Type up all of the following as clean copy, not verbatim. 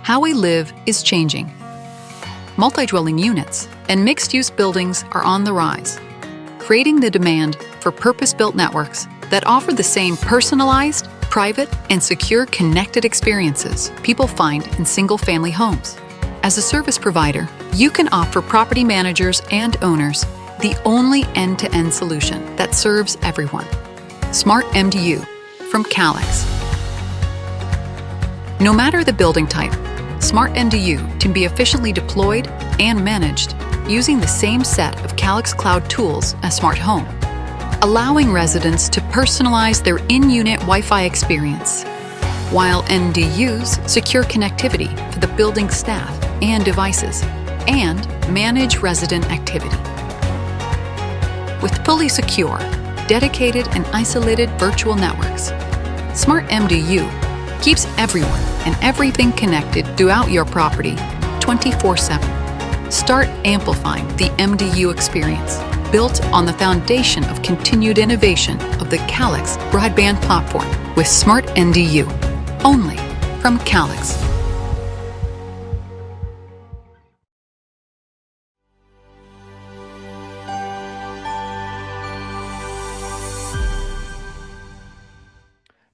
How we live is changing. Multi-dwelling units and mixed-use buildings are on the rise, creating the demand for purpose-built networks that offer the same personalized, private, and secure connected experiences people find in single-family homes. As a service provider, you can offer property managers and owners the only end-to-end solution that serves everyone. Smart MDU from Calix. No matter the building type, Smart MDU can be efficiently deployed and managed using the same set of Calix Cloud tools as Smart Home, allowing residents to personalize their in-unit Wi-Fi experience, while MDUs secure connectivity for the building staff and devices, and manage resident activity. With fully secure, dedicated, and isolated virtual networks, Smart MDU keeps everyone and everything connected throughout your property 24/7. Start amplifying the MDU experience, built on the foundation of continued innovation of the Calix broadband platform with Smart MDU, only from Calix.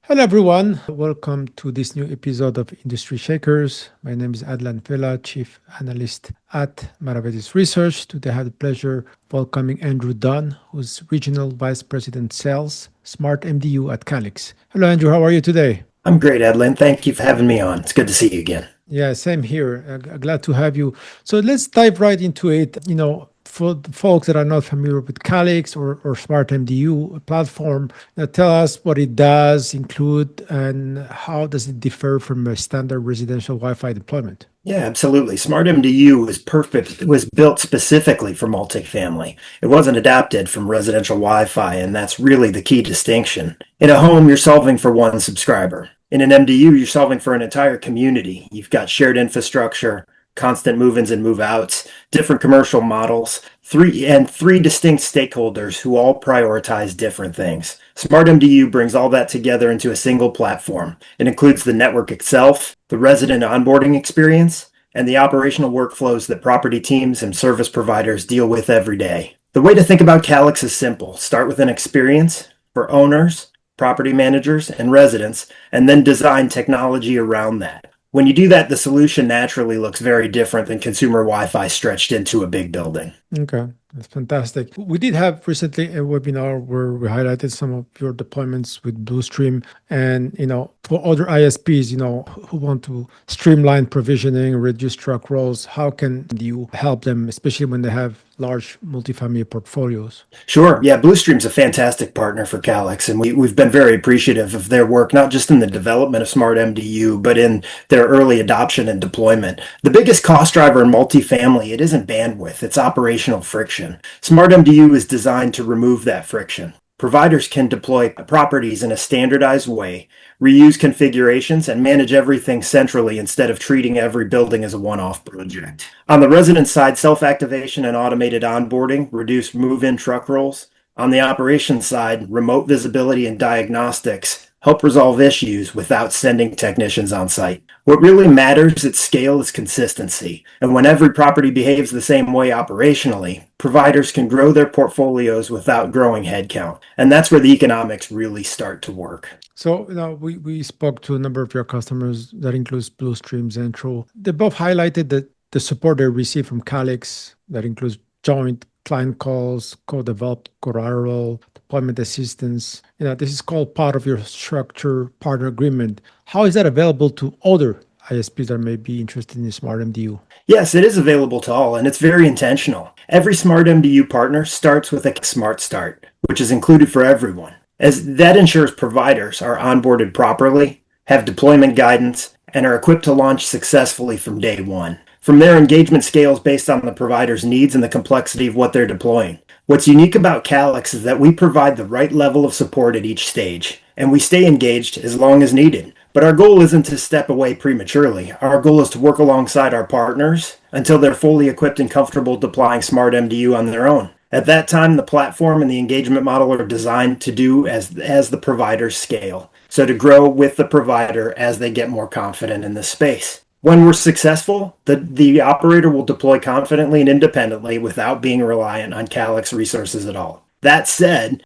Hello everyone, welcome to this new episode of Industry Shakers. My name is Adlane Fellah, Chief Analyst at Maravedis Research. Today I have the pleasure of welcoming Andrew Dunn, who's Regional Vice President Sales, Smart MDU at Calix. Hello Andrew, how are you today? I'm great, Adlane. Thank you for having me on. It's good to see you again. Yeah, same here. Glad to have you. So let's dive right into it. For the folks that are not familiar with Calix or Smart MDU platform, tell us what it does include and how does it differ from a standard residential Wi-Fi deployment? Yeah, absolutely. Smart MDU is perfect. It was built specifically for multifamily. It wasn't adapted from residential Wi-Fi, and that's really the key distinction. In a home, you're solving for one subscriber. In an MDU, you're solving for an entire community. You've got shared infrastructure, constant move-ins and move-outs, different commercial models, three distinct stakeholders who all prioritize different things. Smart MDU brings all that together into a single platform. It includes the network itself, the resident onboarding experience, and the operational workflows that property teams and service providers deal with every day. The way to think about Calix is simple. Start with an experience for owners, property managers, and residents, and then design technology around that. When you do that, the solution naturally looks very different than consumer Wi-Fi stretched into a big building. Okay, that's fantastic. We did have recently a webinar where we highlighted some of your deployments with Bluestream and, for other ISPs, who want to streamline provisioning, reduce truck rolls, how can you help them, especially when they have large multifamily portfolios? Sure. Yeah, Bluestream's a fantastic partner for Calix, and we've been very appreciative of their work, not just in the development of Smart MDU, but in their early adoption and deployment. The biggest cost driver in multifamily, it isn't bandwidth, it's operational friction. Smart MDU is designed to remove that friction. Providers can deploy properties in a standardized way, reuse configurations, and manage everything centrally instead of treating every building as a one-off project. On the resident side, self-activation and automated onboarding reduce move-in truck rolls. On the operations side, remote visibility and diagnostics help resolve issues without sending technicians on site. What really matters at scale is consistency. And when every property behaves the same way operationally, providers can grow their portfolios without growing headcount. And that's where the economics really start to work. So we spoke to a number of your customers that includes Bluestream, Zentro. They both highlighted that the support they receive from Calix that includes joint client calls, co-developed collateral, deployment assistance. This is called part of your structure partner agreement. How is that available to other ISPs that may be interested in Smart MDU? Yes, it is available to all, and it's very intentional. Every Smart MDU partner starts with a Smart Start, which is included for everyone, as that ensures providers are onboarded properly, have deployment guidance, and are equipped to launch successfully from day one. From there, engagement scales based on the provider's needs and the complexity of what they're deploying. What's unique about Calix is that we provide the right level of support at each stage, and we stay engaged as long as needed. But our goal isn't to step away prematurely. Our goal is to work alongside our partners until they're fully equipped and comfortable deploying Smart MDU on their own. At that time, the platform and the engagement model are designed to do as the providers scale. So to grow with the provider as they get more confident in this space. When we're successful, the operator will deploy confidently and independently without being reliant on Calix resources at all. That said,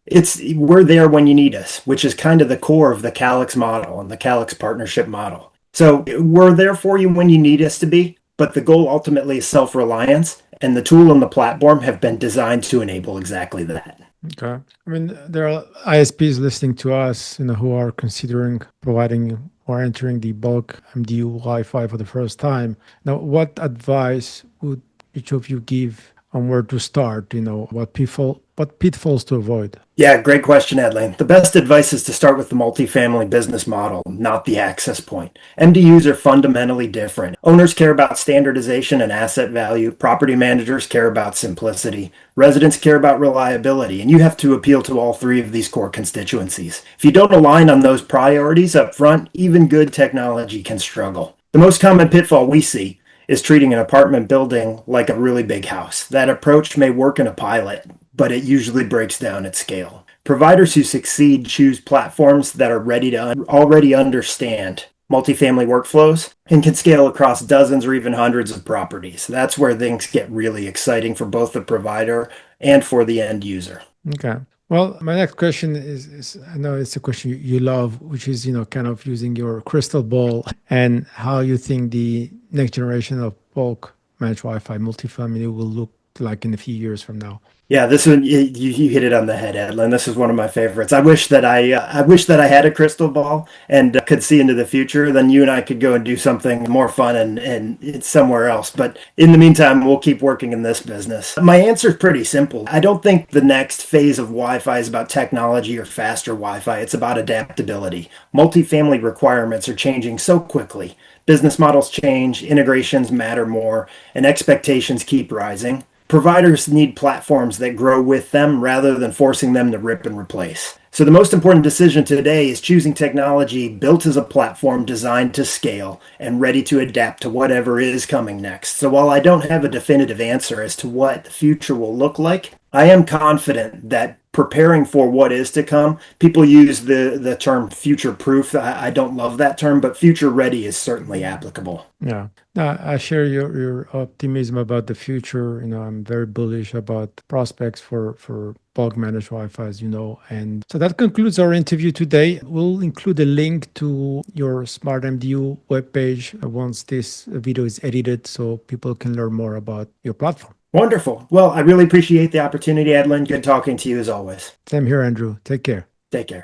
we're there when you need us, which is kind of the core of the Calix model and the Calix partnership model. So we're there for you when you need us to be, but the goal ultimately is self-reliance, and the tool and the platform have been designed to enable exactly that. Okay. I mean, there are ISPs listening to us, who are considering providing or entering the bulk MDU Wi-Fi for the first time. Now, what advice would each of you give on where to start? What pitfalls to avoid? Yeah, great question, Adlane. The best advice is to start with the multifamily business model, not the access point. MDUs are fundamentally different. Owners care about standardization and asset value. Property managers care about simplicity. Residents care about reliability, and you have to appeal to all three of these core constituencies. If you don't align on those priorities up front, even good technology can struggle. The most common pitfall we see is treating an apartment building like a really big house. That approach may work in a pilot, but it usually breaks down at scale. Providers who succeed choose platforms that are ready to already understand multifamily workflows and can scale across dozens or even hundreds of properties. That's where things get really exciting for both the provider and for the end user. Okay. Well, my next question is I know it's a question you love, which is, kind of using your crystal ball and how you think the next generation of bulk managed Wi-Fi multifamily will look like in a few years from now. Yeah, this one you hit it on the head, Adlin. This is one of my favorites. I wish that I had a crystal ball and could see into the future. Then you and I could go and do something more fun and it's somewhere else. But in the meantime, we'll keep working in this business. My answer is pretty simple. I don't think the next phase of Wi-Fi is about technology or faster Wi-Fi. It's about adaptability. Multifamily requirements are changing so quickly. Business models change, integrations matter more, and expectations keep rising. Providers need platforms that grow with them rather than forcing them to rip and replace. So the most important decision today is choosing technology built as a platform designed to scale and ready to adapt to whatever is coming next. So while I don't have a definitive answer as to what the future will look like, I am confident that preparing for what is to come, people use the term future proof. I don't love that term, but future ready is certainly applicable. Yeah. No, I share your optimism about the future. I'm very bullish about prospects for bulk managed Wi-Fi, as you know. And so that concludes our interview today. We'll include a link to your SmartMDU webpage once this video is edited so people can learn more about your platform. Wonderful. Well, I really appreciate the opportunity, Adlin. Good talking to you as always. Same here, Andrew. Take care. Take care.